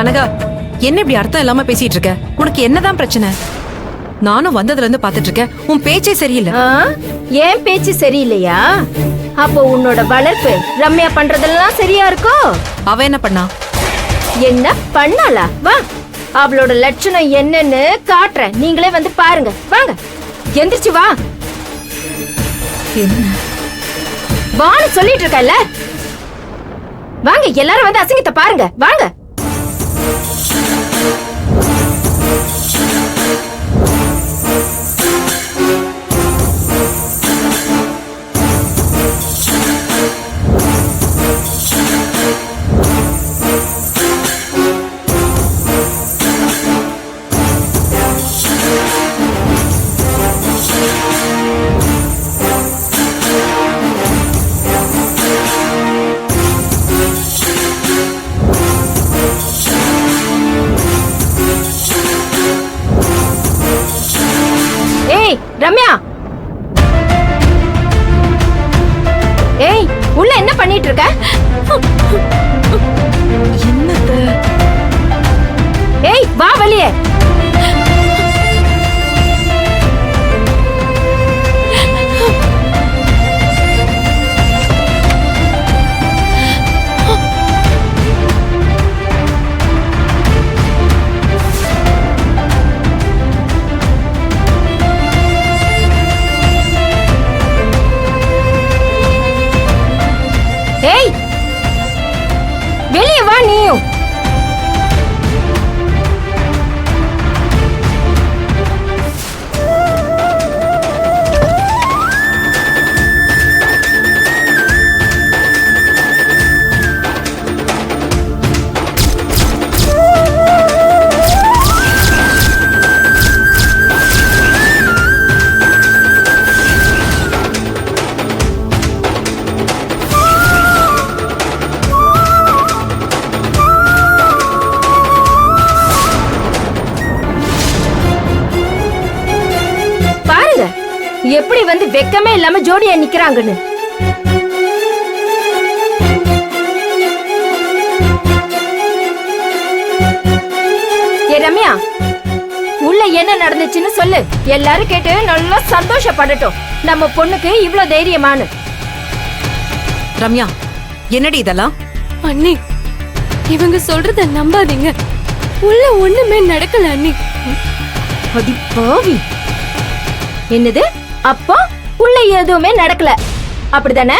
கனகா, என்ன இப்படி அர்த்தம் இல்லாம பேசிட்டு இருக்க? உனக்கு என்னதான் பிரச்சனை? நானும் வந்ததுல இருந்து பாத்துட்டு இருக்கேன், உன் பேச்சே சரியில்லை. ஏன் பேச்சு சரியில்லையா? அப்போ உன்னோட வளர்ப்பு ரம்யா பண்றதெல்லாம் சரியா இருக்கோ? அவ என்ன பண்ணா? என்ன பண்ணாளா? வா, அவளோட லட்சணம் என்னன்னு காட்டுறேன், நீங்களே வந்து பாருங்க. வாங்க, எந்திரிச்சு வா. என்ன வான்னு சொல்லிட்டு இருக்கல. வாங்க, எல்லாரும் வந்து அசிங்கத்தை பாருங்க. வாங்க. ரம்யா, ஏய், உள்ள என்ன பண்ணிட்டு இருக்க? என்னது? ஏய், வா வெளியே. ஏய், வெளியே வா நீயும். எப்படி வந்து வெக்கமே இல்லாம ஜோடியா நிக்கிறாங்கன்னு. ஏ ரம்யா, உள்ள என்ன நடந்துச்சுன்னு சொல்லு, எல்லாரும் கேட்டு நல்லா சந்தோஷப்படட்டும். நம்ம பொண்ணுக்கு இவ்ளோ தைரியமானு. ரம்யா, என்னடி இதெல்லாம்? அண்ணி, இவங்க சொல்றத நம்பாதீங்க. உள்ள ஒண்ணுமே நடக்கல அண்ணி. அடி பாவி. என்னது? அப்போ உள்ள எதுவுமே நடக்கல, அப்படிதானே?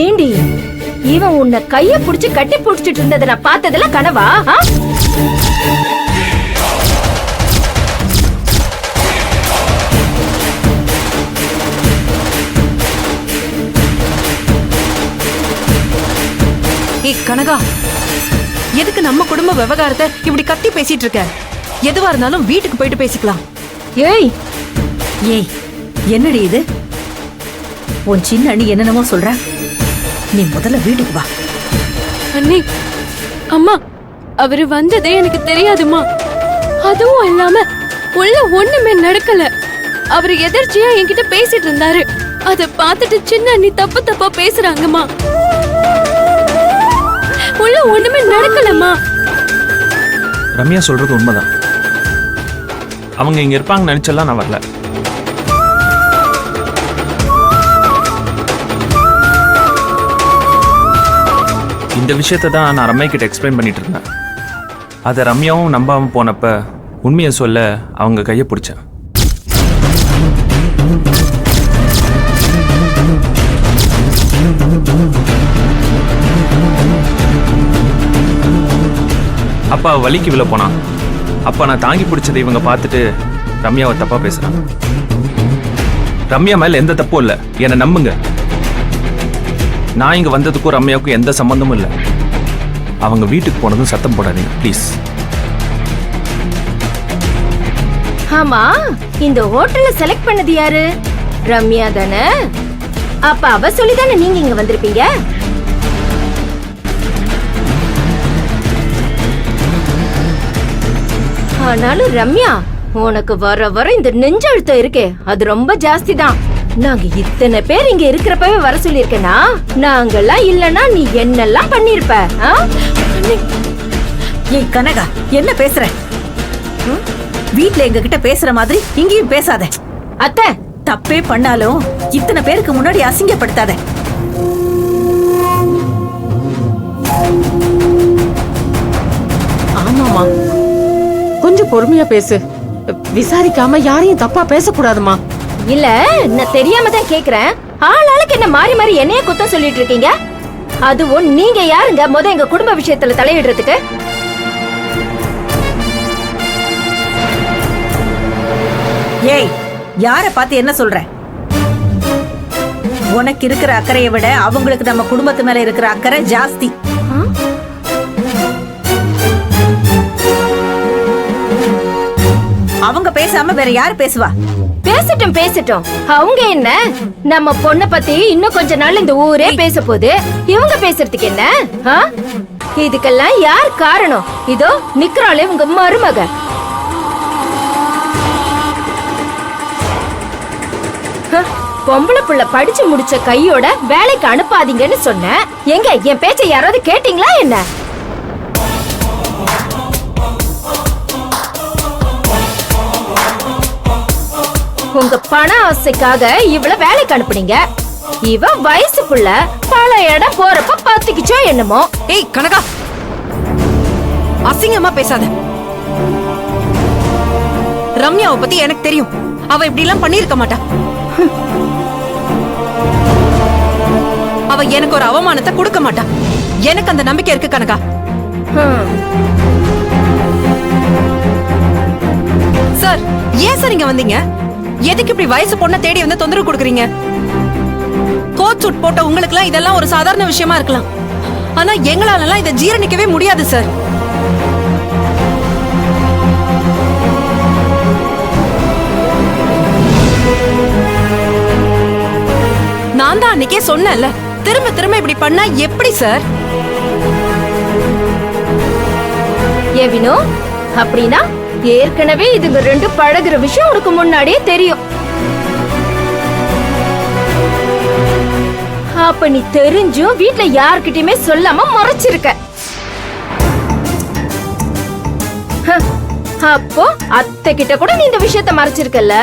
ஏண்டி, இவன் உன்னை கைய புடிச்சு கட்டி புடிச்சிட்டு இருந்ததை நான் பார்த்ததுல கனவா? ஏய் கனகா, எதுக்கு நம்ம குடும்ப விவகாரத்தை இப்படி கத்தி பேசிட்டு இருக்க? எதுவா இருந்தாலும் வீட்டுக்கு போயிட்டு பேசிக்கலாம். ஏய் ஏய், என்னடி இது? உன் சின்ன அண்ணி என்னென்னமோ சொல்ற, நீ முதல்ல வீட்டுக்கு வா. அண்ணி, அம்மா, அவரு வந்ததே எனக்கு தெரியாதுமா. அதுவும் இல்லாம உள்ள ஒண்ணுமே நடக்கல. அவரு எதிர்ச்சியா என்கிட்ட பேசிட்டு இருந்தாரு. அத பார்த்துட்டு சின்ன அண்ணி தப்பு தப்பா பேசுறாங்கம்மா. உள்ள ஒண்ணுமே நடக்கலம்மா. ரம்யா சொல்றது உண்மைதான். அவங்க இங்க இருப்பாங்க நினைச்செல்லாம் நான் வரல. இந்த விஷயத்தை தான் நான் ரம்யா கிட்ட எக்ஸ்பிளைன் பண்ணிட்டு இருந்தேன். அதை ரம்யாவும் நம்பாம போனப்ப உண்மையை சொல்ல அவங்க கையை பிடிச்சேன். அப்பா வலிக்கு விழ போனான். அப்பா நான் தாங்கி பிடிச்சதை இவங்க பார்த்துட்டு ரம்யாவை தப்பா பேசுறாங்க. ரம்யா மேல எந்த தப்பும் இல்லை, என்னை நம்புங்க. நான் இங்க வந்ததுக்கும் ரம்யாவுக்கும் எந்த சம்பந்தமும் இல்லை. அவங்க வீட்டுக்கு போனதும் சத்தம் போடாதீங்க ப்ளீஸ். ஆமா, இந்த ஹோட்டல்ல செலக்ட் பண்ணது யாரு? ரம்யா தானே? அப்ப அவ சொல்லிதானே நீங்க இங்க வந்திருப்பீங்க. ஆனாலும் ரம்யா, உனக்கு வர வர இந்த நெஞ்சழுத்தம் இருக்கே அது ரொம்ப ஜாஸ்தி தான். நாங்க இத்தனை பேர் இங்க இருக்கிறப்பவே வர சொல்லிருக்கேனா, நாங்கெல்லாம் இல்லனா நீ என்னெல்லாம் பண்ணிருப்ப? ஏய் கனகா, என்ன பேசுற? வீட்ல எங்க கிட்ட பேசுற மாதிரி இங்கேயும் பேசாத. அத்தை, தப்பே பண்ணாலும் இத்தனை பேருக்கு முன்னாடி அசிங்கப்படுத்தாத. ஆமாமா, கொஞ்சம் பொறுமையா பேசு. விசாரிக்காம யாரையும் தப்பா பேசக்கூடாதுமா. இல்ல நான் தெரியாம தான் கேக்குறேன். ஆளாளுக்கு என்ன மாறி மாறி என்னைய குத்தம் சொல்லிட்டு இருக்கீங்க? அதுவும் நீங்க யாருங்க முத எங்க குடும்ப விஷயத்துல தலையிடுறதுக்கு? ஏய், யார பார்த்து என்ன சொல்ற? உனக்கு இருக்கிற அக்கறையை விட அவங்களுக்கு நம்ம குடும்பத்து மேல இருக்கிற அக்கறை ஜாஸ்தி. அவங்க பேசாம வேற யாரு பேசுவா? பேசட்டும் பேசட்டும். அவங்க என்ன, நம்ம பொண்ண பத்தி இன்னும் கொஞ்ச நாள் இந்த ஊரே பேச போகுது. இவங்க பேசுறதுக்கு என்ன? இதுக்கெல்லாம் யார் காரணம்? இதோ நிக்கிறாளே உங்க மருமக. பொம்பளை புள்ள படிச்சு முடிச்ச கையோட வேலைக்கு அனுப்பாதீங்கன்னு சொன்ன. எங்க என் பேச்ச யாராவது கேட்டீங்களா என்ன? உங்க பண ஆசைக்காக இவள வேலைக்கு அனுப்புனீங்க. இவ வயசு புள்ள பல இடம் போறப்ப பாத்துக்கிச்சோ என்னமோ. ஏய் கனகா, அசிங்கமா பேசாத. ரம்யாவை பத்தி எனக்கு தெரியும். அவ இப்படி எல்லாம் பண்ணிருக்க மாட்டா. அவ எனக்கு ஒரு அவமானத்தை கொடுக்க மாட்டா. எனக்கு அந்த நம்பிக்கை இருக்கு கனகா. சார், ஏன் சார் இங்க வந்தீங்க? எதுக்கு இப்படி வயசு பொண்ண தேடி வந்து தொந்தரவு கொடுக்குறீங்க? கோட் சூட் போட்ட உங்களுக்கு எல்லாம் இதெல்லாம் ஒரு சாதாரண விஷயமா இருக்கலாம். ஆனா எங்களால எல்லாம் இதை ஜீரணிக்கவே முடியாது சார். நான் தான் அன்னைக்கே சொன்னேன்ல, திரும்ப திரும்ப இப்படி பண்ணா எப்படி சார்? ஏ வினோ, அப்படின்னா ஏற்கனவே இதுங்க ரெண்டு பழகுற விஷயம் உனக்கு முன்னாடியே தெரியும். அப்ப நீ தெரிஞ்சும் வீட்ல யார்கிட்டயுமே சொல்லாம மறைச்சிருக்க. அப்போ அத்தை கிட்ட கூட நீ இந்த விஷயத்த மறைச்சிருக்கல.